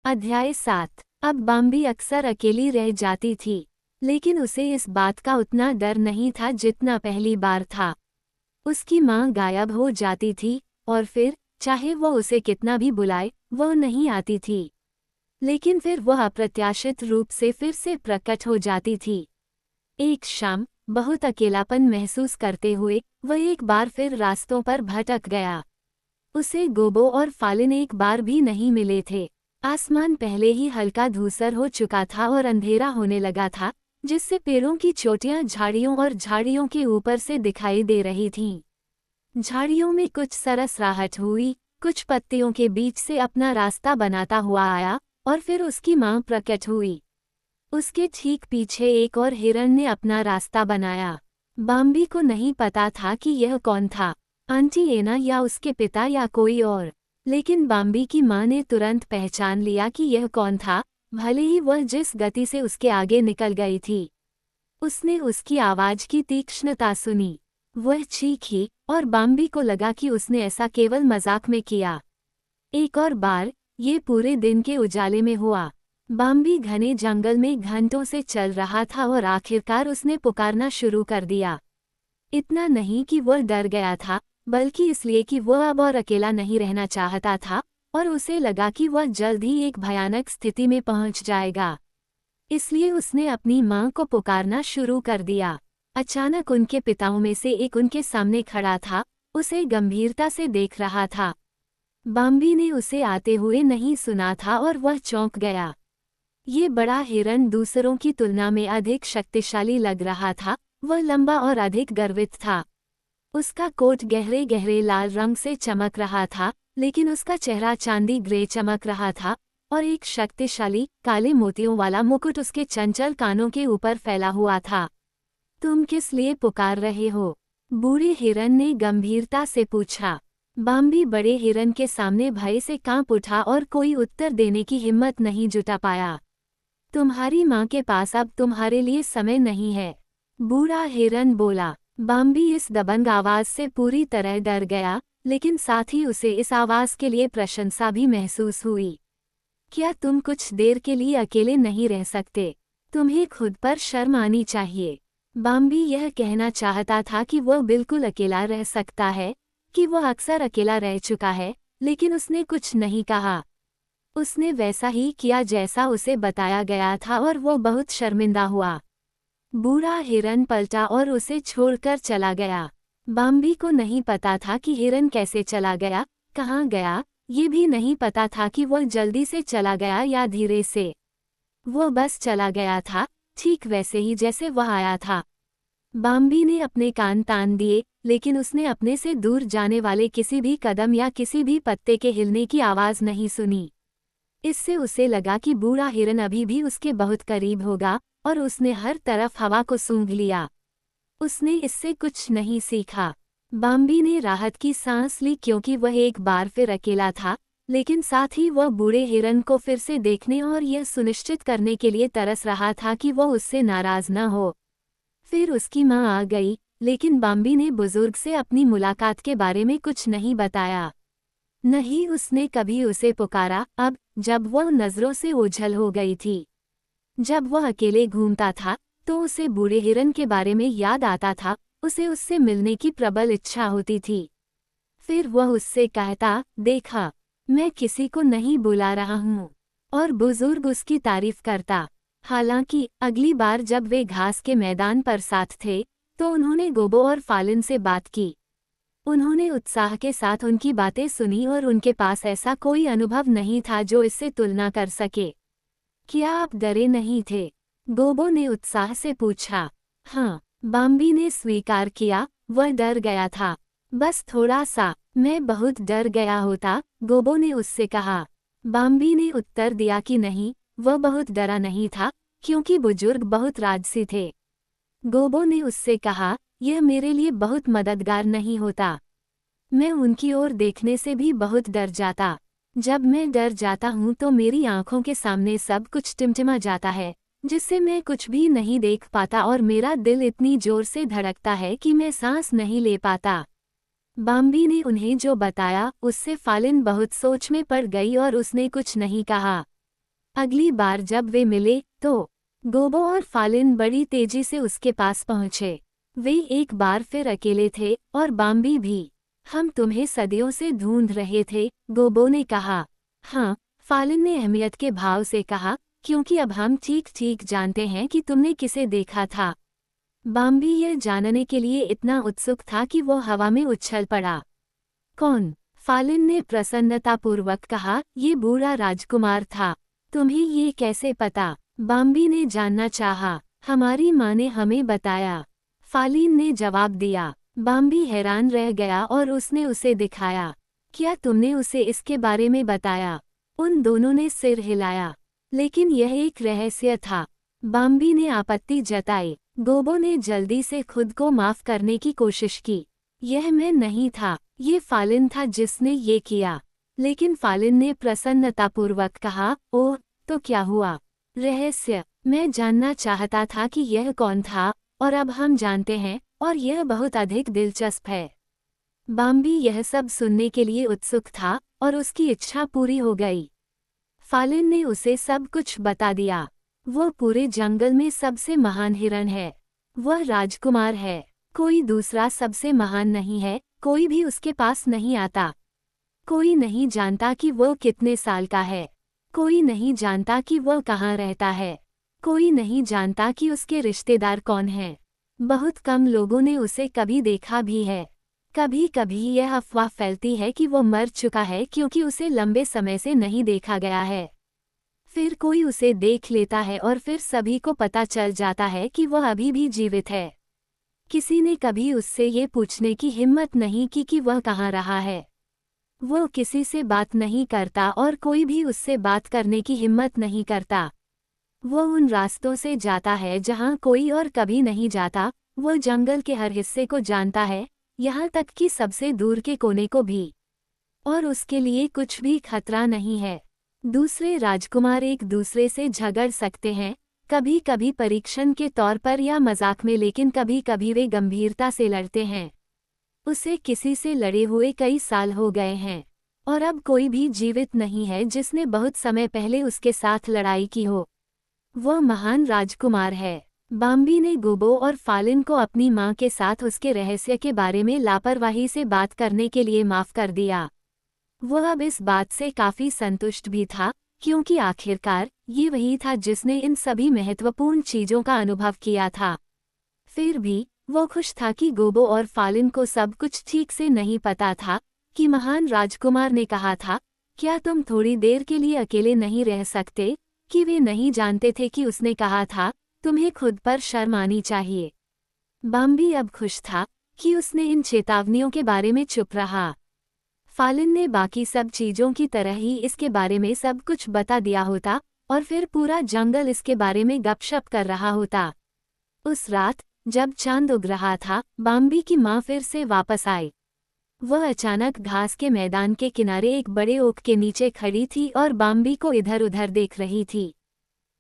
अध्याय 7। अब बाम्बी अक्सर अकेली रह जाती थी, लेकिन उसे इस बात का उतना डर नहीं था जितना पहली बार था। उसकी माँ गायब हो जाती थी और फिर चाहे वो उसे कितना भी बुलाए वो नहीं आती थी। लेकिन फिर वह अप्रत्याशित रूप से फिर से प्रकट हो जाती थी। एक शाम बहुत अकेलापन महसूस करते हुए वह एक बार फिर रास्तों पर भटक गया। उसे गोबो और फालिन एक बार भी नहीं मिले थे। आसमान पहले ही हल्का धूसर हो चुका था और अंधेरा होने लगा था, जिससे पेड़ों की चोटियां झाड़ियों और झाड़ियों के ऊपर से दिखाई दे रही थीं। झाड़ियों में कुछ सरसराहट हुई, कुछ पत्तियों के बीच से अपना रास्ता बनाता हुआ आया और फिर उसकी मां प्रकट हुई। उसके ठीक पीछे एक और हिरण ने अपना रास्ता बनाया। बाम्बी को नहीं पता था कि यह कौन था, आंटी एना या उसके पिता या कोई और। लेकिन बाम्बी की मां ने तुरंत पहचान लिया कि यह कौन था, भले ही वह जिस गति से उसके आगे निकल गई थी। उसने उसकी आवाज की तीक्ष्णता सुनी। वह चीखी और बाम्बी को लगा कि उसने ऐसा केवल मजाक में किया। एक और बार ये पूरे दिन के उजाले में हुआ। बाम्बी घने जंगल में घंटों से चल रहा था और आखिरकार उसने पुकारना शुरू कर दिया। इतना नहीं कि वह डर गया था, बल्कि इसलिए कि वह अब और अकेला नहीं रहना चाहता था और उसे लगा कि वह जल्द ही एक भयानक स्थिति में पहुंच जाएगा। इसलिए उसने अपनी मां को पुकारना शुरू कर दिया। अचानक उनके पिताओं में से एक उनके सामने खड़ा था, उसे गंभीरता से देख रहा था। बाम्बी ने उसे आते हुए नहीं सुना था और वह चौंक गया। ये बड़ा हिरण दूसरों की तुलना में अधिक शक्तिशाली लग रहा था। वह लंबा और अधिक गर्वित था। उसका कोट गहरे गहरे लाल रंग से चमक रहा था, लेकिन उसका चेहरा चांदी ग्रे चमक रहा था और एक शक्तिशाली काले मोतियों वाला मुकुट उसके चंचल कानों के ऊपर फैला हुआ था। तुम किस लिए पुकार रहे हो? बूढ़े हिरन ने गंभीरता से पूछा। बाम्बी बड़े हिरन के सामने भय से कांप उठा और कोई उत्तर देने की हिम्मत नहीं जुटा पाया। तुम्हारी माँ के पास अब तुम्हारे लिए समय नहीं है, बूढ़ा हिरन बोला। बाम्बी इस दबंग आवाज से पूरी तरह डर गया, लेकिन साथ ही उसे इस आवाज के लिए प्रशंसा भी महसूस हुई। क्या तुम कुछ देर के लिए अकेले नहीं रह सकते? तुम्हें खुद पर शर्म आनी चाहिए। बाम्बी यह कहना चाहता था कि वह बिल्कुल अकेला रह सकता है, कि वह अक्सर अकेला रह चुका है, लेकिन उसने कुछ नहीं कहा। उसने वैसा ही किया जैसा उसे बताया गया था और वह बहुत शर्मिंदा हुआ। बूढ़ा हिरन पलटा और उसे छोड़कर चला गया। बाम्बी को नहीं पता था कि हिरन कैसे चला गया, कहाँ गया, ये भी नहीं पता था कि वह जल्दी से चला गया या धीरे से। वह बस चला गया था, ठीक वैसे ही जैसे वह आया था। बाम्बी ने अपने कान तान दिए, लेकिन उसने अपने से दूर जाने वाले किसी भी कदम या किसी भी पत्ते के हिलने की आवाज नहीं सुनी। इससे उसे लगा कि बूढ़ा हिरन अभी भी उसके बहुत करीब होगा और उसने हर तरफ हवा को सूंघ लिया। उसने इससे कुछ नहीं सीखा। बाम्बी ने राहत की सांस ली क्योंकि वह एक बार फिर अकेला था, लेकिन साथ ही वह बूढ़े हिरन को फिर से देखने और यह सुनिश्चित करने के लिए तरस रहा था कि वह उससे नाराज न हो। फिर उसकी माँ आ गई, लेकिन बाम्बी ने बुजुर्ग से अपनी मुलाकात के बारे में कुछ नहीं बताया। नहीं उसने कभी उसे पुकारा, अब जब वह नजरों से ओझल हो गई थी। जब वह अकेले घूमता था तो उसे बूढ़े हिरन के बारे में याद आता था, उसे उससे मिलने की प्रबल इच्छा होती थी। फिर वह उससे कहता, देखा, मैं किसी को नहीं बुला रहा हूँ, और बुजुर्ग उसकी तारीफ करता। हालांकि अगली बार जब वे घास के मैदान पर साथ थे तो उन्होंने गोबो और फालिन से बात की। उन्होंने उत्साह के साथ उनकी बातें सुनी और उनके पास ऐसा कोई अनुभव नहीं था जो इससे तुलना कर सके। क्या आप डरे नहीं थे? गोबो ने उत्साह से पूछा। हाँ, बाम्बी ने स्वीकार किया, वह डर गया था। बस थोड़ा सा, मैं बहुत डर गया होता, गोबो ने उससे कहा। बाम्बी ने उत्तर दिया कि नहीं, वह बहुत डरा नहीं था, क्योंकि बुजुर्ग बहुत राजसी थे। गोबो ने उससे कहा, यह मेरे लिए बहुत मददगार नहीं होता। मैं उनकी ओर देखने से भी बहुत डर जाता। जब मैं डर जाता हूँ तो मेरी आंखों के सामने सब कुछ टिमटिमा जाता है, जिससे मैं कुछ भी नहीं देख पाता और मेरा दिल इतनी जोर से धड़कता है कि मैं सांस नहीं ले पाता। बाम्बी ने उन्हें जो बताया उससे फालिन बहुत सोच में पड़ गई और उसने कुछ नहीं कहा। अगली बार जब वे मिले तो गोबो और फालिन बड़ी तेजी से उसके पास पहुंचे। वे एक बार फिर अकेले थे और बाम्बी भी। हम तुम्हें सदियों से ढूंढ रहे थे, गोबो ने कहा। हाँ, फालिन ने अहमियत के भाव से कहा, क्योंकि अब हम ठीक ठीक जानते हैं कि तुमने किसे देखा था। बाम्बी यह जानने के लिए इतना उत्सुक था कि वो हवा में उछल पड़ा। कौन? फालिन ने प्रसन्नतापूर्वक कहा, ये बूढ़ा राजकुमार था। तुम्हें ये कैसे पता? बाम्बी ने जानना चाहा। हमारी माँ ने हमें बताया, फालिन ने जवाब दिया। बाम्बी हैरान रह गया और उसने उसे दिखाया। क्या तुमने उसे इसके बारे में बताया? उन दोनों ने सिर हिलाया। लेकिन यह एक रहस्य था। बाम्बी ने आपत्ति जताई। गोबो ने जल्दी से खुद को माफ करने की कोशिश की। यह मैं नहीं था, ये फालिन था जिसने ये किया। लेकिन फालिन ने प्रसन्नतापूर्वक कहा, ओह, तो क्या हुआ? रहस्य? मैं जानना चाहता था कि यह कौन था, और अब हम जानते हैं, और यह बहुत अधिक दिलचस्प है। बाम्बी यह सब सुनने के लिए उत्सुक था, और उसकी इच्छा पूरी हो गई। फालिन ने उसे सब कुछ बता दिया। वो पूरे जंगल में सबसे महान हिरन है। वह राजकुमार है। कोई दूसरा सबसे महान नहीं है, कोई भी उसके पास नहीं आता। कोई नहीं जानता कि वो कितने साल का है। कोई नहीं जानता कि वो कहाँ रहता है। कोई नहीं जानता कि उसके रिश्तेदार कौन हैं। बहुत कम लोगों ने उसे कभी देखा भी है। कभी कभी यह अफवाह फैलती है कि वो मर चुका है क्योंकि उसे लंबे समय से नहीं देखा गया है। फिर कोई उसे देख लेता है और फिर सभी को पता चल जाता है कि वह अभी भी जीवित है। किसी ने कभी उससे ये पूछने की हिम्मत नहीं की कि वह कहाँ रहा है। वो किसी से बात नहीं करता और कोई भी उससे बात करने की हिम्मत नहीं करता। वो उन रास्तों से जाता है जहाँ कोई और कभी नहीं जाता। वो जंगल के हर हिस्से को जानता है, यहाँ तक कि सबसे दूर के कोने को भी। और उसके लिए कुछ भी खतरा नहीं है। दूसरे राजकुमार एक दूसरे से झगड़ सकते हैं, कभी कभी परीक्षण के तौर पर या मजाक में, लेकिन कभी कभी वे गंभीरता से लड़ते हैं। उसे किसी से लड़े हुए कई साल हो गए हैं, और अब कोई भी जीवित नहीं है जिसने बहुत समय पहले उसके साथ लड़ाई की हो। वह महान राजकुमार है। बाम्बी ने गोबो और फालिन को अपनी माँ के साथ उसके रहस्य के बारे में लापरवाही से बात करने के लिए माफ कर दिया। वह अब इस बात से काफी संतुष्ट भी था, क्योंकि आखिरकार ये वही था जिसने इन सभी महत्वपूर्ण चीजों का अनुभव किया था। फिर भी वो खुश था कि गोबो और फालिन को सब कुछ ठीक से नहीं पता था कि महान राजकुमार ने कहा था, क्या तुम थोड़ी देर के लिए अकेले नहीं रह सकते? कि वे नहीं जानते थे कि उसने कहा था, तुम्हें खुद पर शर्म आनी चाहिए। बाम्बी अब खुश था कि उसने इन चेतावनियों के बारे में चुप रहा। फालिन ने बाकी सब चीजों की तरह ही इसके बारे में सब कुछ बता दिया होता, और फिर पूरा जंगल इसके बारे में गपशप कर रहा होता। उस रात जब चांद उग रहा था, बाम्बी की माँ फिर से वापस आई। वह अचानक घास के मैदान के किनारे एक बड़े ओक के नीचे खड़ी थी और बाम्बी को इधर उधर देख रही थी।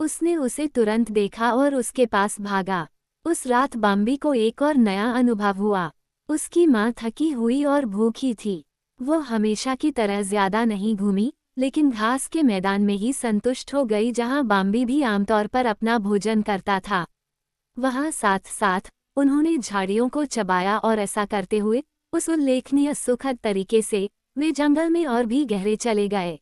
उसने उसे तुरंत देखा और उसके पास भागा। उस रात बाम्बी को एक और नया अनुभव हुआ। उसकी माँ थकी हुई और भूखी थी। वो हमेशा की तरह ज्यादा नहीं घूमी, लेकिन घास के मैदान में ही संतुष्ट हो गई जहाँ बाम्बी भी आमतौर पर अपना भोजन करता था। वहाँ साथ साथ उन्होंने झाड़ियों को चबाया, और ऐसा करते हुए उस उल्लेखनीय सुखद तरीके से वे जंगल में और भी गहरे चले गए।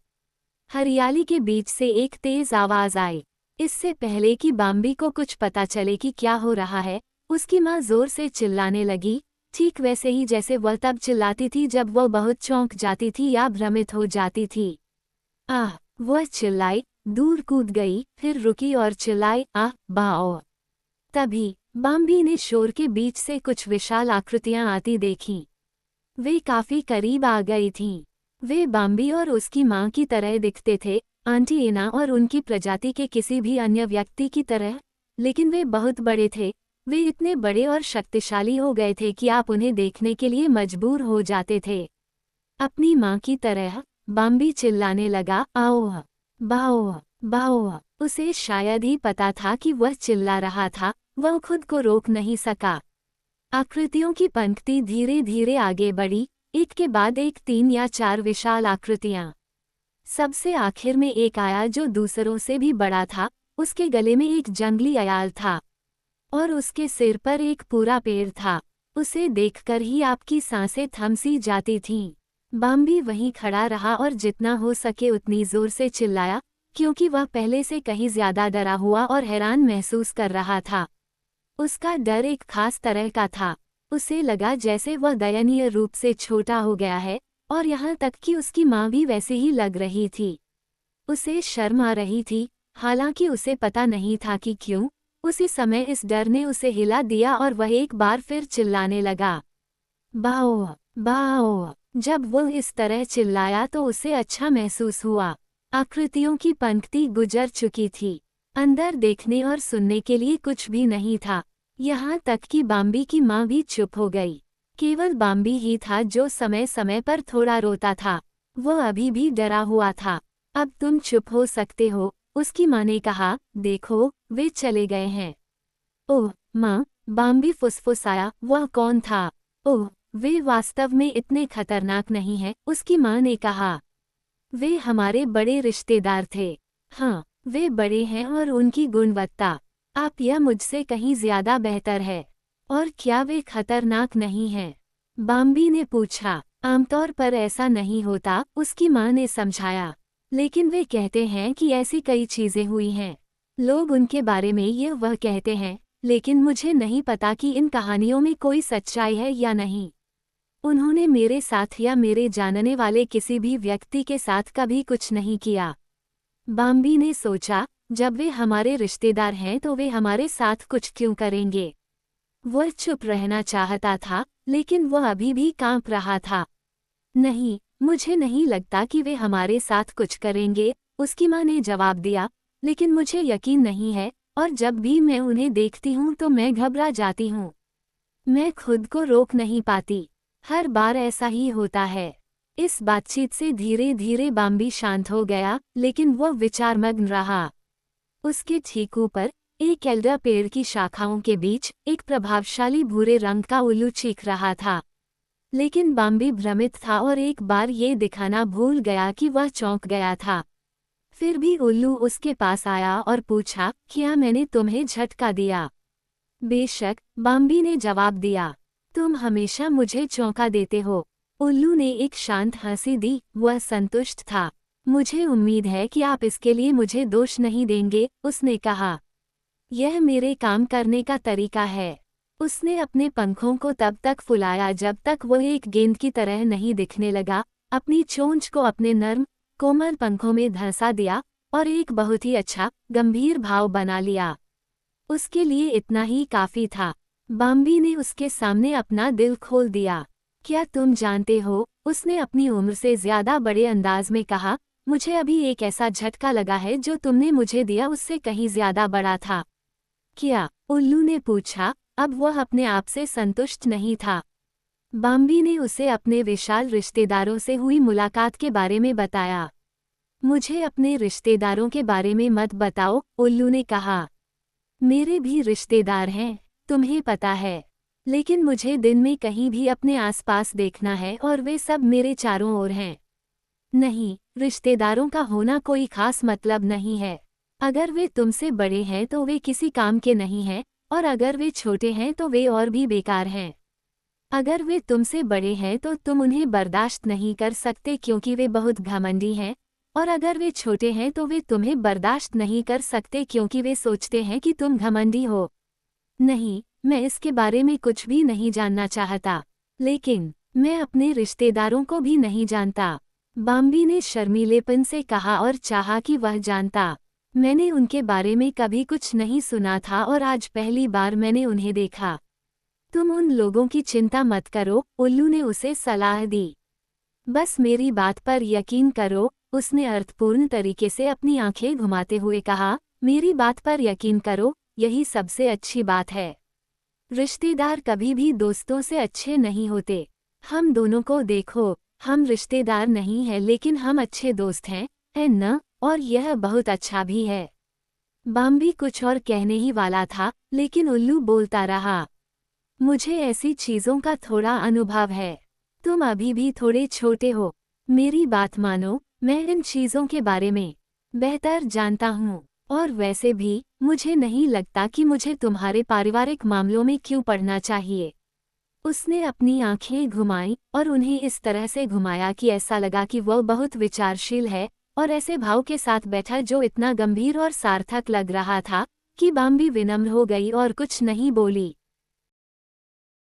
हरियाली के बीच से एक तेज आवाज आई। इससे पहले कि बाम्बी को कुछ पता चले कि क्या हो रहा है, उसकी माँ जोर से चिल्लाने लगी, ठीक वैसे ही जैसे वह तब चिल्लाती थी जब वह बहुत चौंक जाती थी या भ्रमित हो जाती थी। आह! वह चिल्लाई, दूर कूद गई, फिर रुकी और चिल्लाई, आह बाओ। तभी बाम्बी ने शोर के बीच से कुछ विशाल आकृतियां आती देखीं। वे काफी करीब आ गई थीं। वे बाम्बी और उसकी माँ की तरह दिखते थे, आंटी एना और उनकी प्रजाति के किसी भी अन्य व्यक्ति की तरह, लेकिन वे बहुत बड़े थे। वे इतने बड़े और शक्तिशाली हो गए थे कि आप उन्हें देखने के लिए मजबूर हो जाते थे। अपनी माँ की तरह बाम्बी चिल्लाने लगा, आओ बाओ बाओ। उसे शायद ही पता था कि वह चिल्ला रहा था, वह खुद को रोक नहीं सका। आकृतियों की पंक्ति धीरे धीरे आगे बढ़ी, एक के बाद एक 3 या 4 विशाल आकृतियां। सबसे आखिर में एक आया जो दूसरों से भी बड़ा था। उसके गले में एक जंगली अयाल था और उसके सिर पर एक पूरा पेड़ था। उसे देखकर ही आपकी सांसें थम सी जाती थीं। बाम्बी वहीं खड़ा रहा और जितना हो सके उतनी जोर से चिल्लाया, क्योंकि वह पहले से कहीं ज्यादा डरा हुआ और हैरान महसूस कर रहा था। उसका डर एक खास तरह का था। उसे लगा जैसे वह दयनीय रूप से छोटा हो गया है, और यहाँ तक कि उसकी माँ भी वैसे ही लग रही थी। उसे शर्म आ रही थी, हालांकि उसे पता नहीं था कि क्यों। उसी समय इस डर ने उसे हिला दिया और वह एक बार फिर चिल्लाने लगा, बाओ बाओ। जब वो इस तरह चिल्लाया तो उसे अच्छा महसूस हुआ। आकृतियों की पंक्ति गुजर चुकी थी। अंदर देखने और सुनने के लिए कुछ भी नहीं था। यहाँ तक कि बाम्बी की माँ भी चुप हो गई। केवल बाम्बी ही था जो समय समय पर थोड़ा रोता था। वो अभी भी डरा हुआ था। अब तुम चुप हो सकते हो, उसकी माँ ने कहा। देखो, वे चले गए हैं। ओह माँ, बाम्बी फुसफुसाया, वह कौन था? ओह, वे वास्तव में इतने खतरनाक नहीं हैं, उसकी माँ ने कहा। वे हमारे बड़े रिश्तेदार थे। हाँ, वे बड़े हैं और उनकी गुणवत्ता आप यह मुझसे कहीं ज्यादा बेहतर है। और क्या वे खतरनाक नहीं हैं? बाम्बी ने पूछा। आमतौर पर ऐसा नहीं होता, उसकी माँ ने समझाया। लेकिन वे कहते हैं कि ऐसी कई चीजें हुई हैं। लोग उनके बारे में ये वह कहते हैं, लेकिन मुझे नहीं पता कि इन कहानियों में कोई सच्चाई है या नहीं। उन्होंने मेरे साथ या मेरे जानने वाले किसी भी व्यक्ति के साथ कभी कुछ नहीं किया। बाम्बी ने सोचा, जब वे हमारे रिश्तेदार हैं तो वे हमारे साथ कुछ क्यों करेंगे? वह चुप रहना चाहता था, लेकिन वह अभी भी कांप रहा था। नहीं, मुझे नहीं लगता कि वे हमारे साथ कुछ करेंगे, उसकी माँ ने जवाब दिया। लेकिन मुझे यकीन नहीं है, और जब भी मैं उन्हें देखती हूँ तो मैं घबरा जाती हूँ। मैं खुद को रोक नहीं पाती। हर बार ऐसा ही होता है। इस बातचीत से धीरे धीरे बाम्बी शांत हो गया, लेकिन वह विचारमग्न रहा। उसके ठीक ऊपर, एक एल्डर पेड़ की शाखाओं के बीच, एक प्रभावशाली भूरे रंग का उल्लू चीख रहा था। लेकिन बाम्बी भ्रमित था और एक बार ये दिखाना भूल गया कि वह चौंक गया था। फिर भी उल्लू उसके पास आया और पूछा, क्या मैंने तुम्हें झटका दिया? बेशक, बाम्बी ने जवाब दिया। तुम हमेशा मुझे चौंका देते हो। उल्लू ने एक शांत हंसी दी, वह संतुष्ट था। मुझे उम्मीद है कि आप इसके लिए मुझे दोष नहीं देंगे, उसने कहा। यह मेरे काम करने का तरीका है। उसने अपने पंखों को तब तक फुलाया जब तक वह एक गेंद की तरह नहीं दिखने लगा, अपनी चोंच को अपने नर्म, कोमल पंखों में धंसा दिया और एक बहुत ही अच्छा, गंभीर भाव बना लिया। उसके लिए इतना ही काफी था। बाम्बी ने उसके सामने अपना दिल खोल दिया। क्या तुम जानते हो, उसने अपनी उम्र से ज्यादा बड़े अंदाज में कहा, मुझे अभी एक ऐसा झटका लगा है जो तुमने मुझे दिया उससे कहीं ज्यादा बड़ा था। क्या? उल्लू ने पूछा। अब वह अपने आप से संतुष्ट नहीं था। बाम्बी ने उसे अपने विशाल रिश्तेदारों से हुई मुलाकात के बारे में बताया। मुझे अपने रिश्तेदारों के बारे में मत बताओ, उल्लू ने कहा। मेरे भी रिश्तेदार हैं, तुम्हें पता है। लेकिन मुझे दिन में कहीं भी अपने आसपास देखना है और वे सब मेरे चारों ओर हैं। नहीं, रिश्तेदारों का होना कोई खास मतलब नहीं है। अगर वे तुमसे बड़े हैं तो वे किसी काम के नहीं हैं, और अगर वे छोटे हैं तो वे और भी बेकार हैं। अगर वे तुमसे बड़े हैं तो तुम उन्हें बर्दाश्त नहीं कर सकते क्योंकि वे बहुत घमंडी हैं, और अगर वे छोटे हैं तो वे तुम्हें बर्दाश्त नहीं कर सकते क्योंकि वे सोचते हैं कि तुम घमंडी हो। नहीं, मैं इसके बारे में कुछ भी नहीं जानना चाहता। लेकिन मैं अपने रिश्तेदारों को भी नहीं जानता, बाम्बी ने शर्मीलेपन से कहा और चाहा कि वह जानता। मैंने उनके बारे में कभी कुछ नहीं सुना था और आज पहली बार मैंने उन्हें देखा। तुम उन लोगों की चिंता मत करो, उल्लू ने उसे सलाह दी। बस मेरी बात पर यकीन करो, उसने अर्थपूर्ण तरीके से अपनी आंखें घुमाते हुए कहा। मेरी बात पर यकीन करो, यही सबसे अच्छी बात है। रिश्तेदार कभी भी दोस्तों से अच्छे नहीं होते। हम दोनों को देखो, हम रिश्तेदार नहीं हैं लेकिन हम अच्छे दोस्त हैं, है न? और यह बहुत अच्छा भी है। बाम्बी कुछ और कहने ही वाला था, लेकिन उल्लू बोलता रहा। मुझे ऐसी चीजों का थोड़ा अनुभव है। तुम अभी भी थोड़े छोटे हो। मेरी बात मानो, मैं इन चीज़ों के बारे में बेहतर जानता हूँ, और वैसे भी मुझे नहीं लगता कि मुझे तुम्हारे पारिवारिक मामलों में क्यों पढ़ना चाहिए। उसने अपनी आंखें घुमाईं और उन्हें इस तरह से घुमाया कि ऐसा लगा कि वह बहुत विचारशील है, और ऐसे भाव के साथ बैठा जो इतना गंभीर और सार्थक लग रहा था कि बाम्बी विनम्र हो गई और कुछ नहीं बोली।